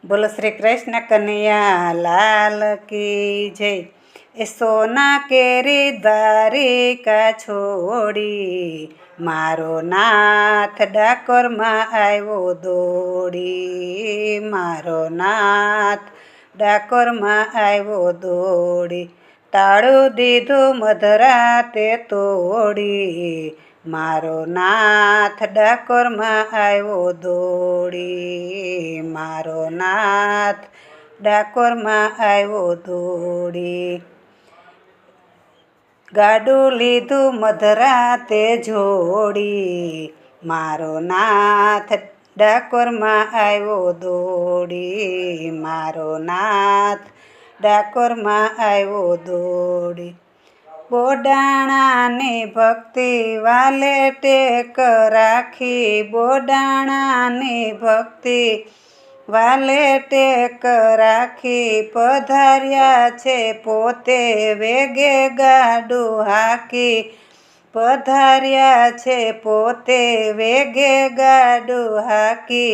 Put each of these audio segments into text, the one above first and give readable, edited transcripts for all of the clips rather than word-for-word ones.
बोलो श्री कृष्ण कन्हैया लाल की जय। ए सोना केरी द्वारिका छोड़ी मारो नाथ डाकोर में आयो दौड़ी। मारो नाथ डाकोर में आयो दौड़ी। ताळू दीधु मधराते तोड़ी मारो नाथ डाकोर में आयो दौड़ी। मारो नाथ डाकोर में आयो दौड़ी। गाडू लीधु मधराते जोड़ी मारो नाथ डाकोर में आयो दौड़ी। मारो नाथ डाकोर में आयो दौड़ी। बोडाणा ने भक्ति वाले टेक राखी। बोडाणा ने भक्ति वाले टेक राखी। पधार्या छे पोते वेगे गाडू हाकी। पधार्या छे पोते वेगे गाडू हाकी।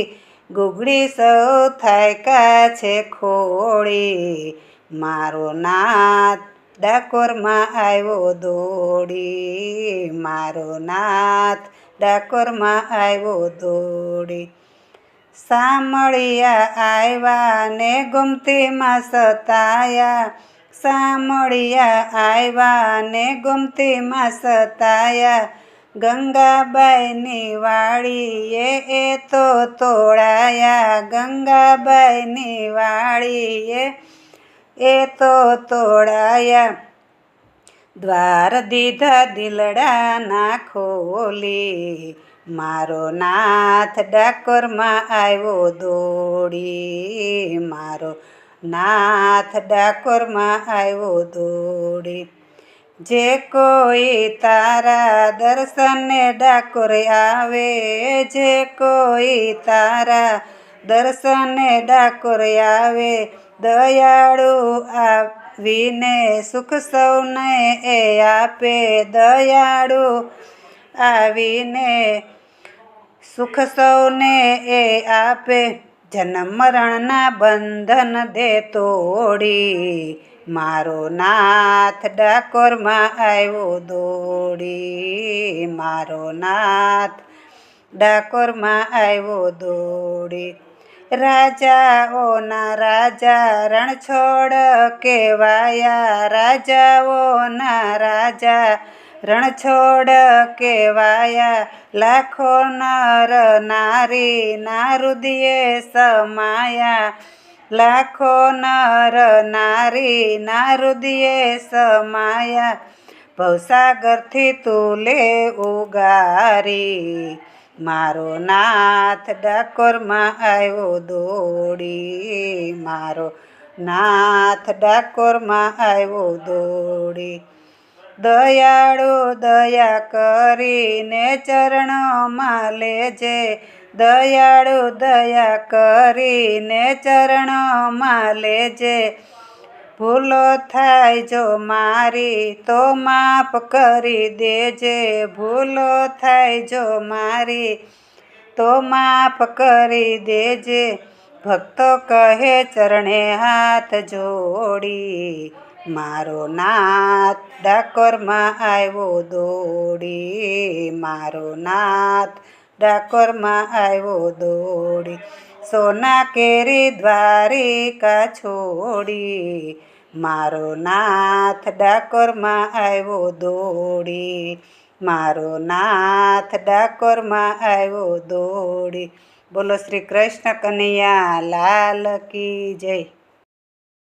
गुगड़ी सौ थायका छे खोड़ी मारो नाथ डाकोर में आयो दौड़ी। मारो नाथ डाकोर में आयो दौड़ी। सामळिया आयवा ने गुमती में सताया। सामळिया आयवा ने गुमती में सताया। गंगाबाई नी वाड़ी ए तो तोड़ाया। गंगाबाई नी वाड़ी ए तो तोड़ाया। द्वार दीधा दिलड़ा ना खोली मारो नाथ डाकोर में आयो दौड़ी। मारो नाथ डाकोर में आयो दौड़ी। जे कोई तारा दर्शन डाकोर आवे। जे कोई तारा दर्शन डाकोर आवे। दयाळु आवीने सुख सौने ए आपे। दयाळु आवीने सुख सौने ए आपे। जन्म मरणना बंधन दे तोड़ी मारो नाथ डाकोर में आयो दौड़ी। मारो नाथ डाकोर में आयो दौड़ी। राजा ओना राजा रण छोड़ केवाया। राजा ओना राजा रण छोड़ केवाया। लाखो नर नारी नारुदिये समाया। लाखो नर नारी नारुदिये समाया। भवसागर थी तुले उगारी मारो नाथ डाकोर में आयो दौड़ी। मारो नाथ डाकोर में आयो दौड़ी। दयाळु दया करीने चरणों में लेजे। दयाळु दया करीने चरणों में लेजे। भूलो थाय जो मारी तो माफ करी देजे। भूलो थाय जो मारी तो माफ करी देजे। भक्तो कहे चरणे हाथ जोड़ी मारो नाथ डाकोर में आयो दौड़ी। मारो नाथ डाकोर में आयो दौड़ी। सोना केरी द्वारिका छोड़ी मारो नाथ डाकोर में आयो दौड़ी। मारो नाथ डाकोर में आयो दौड़ी। बोलो श्री कृष्ण कन्हैया लाल की जय।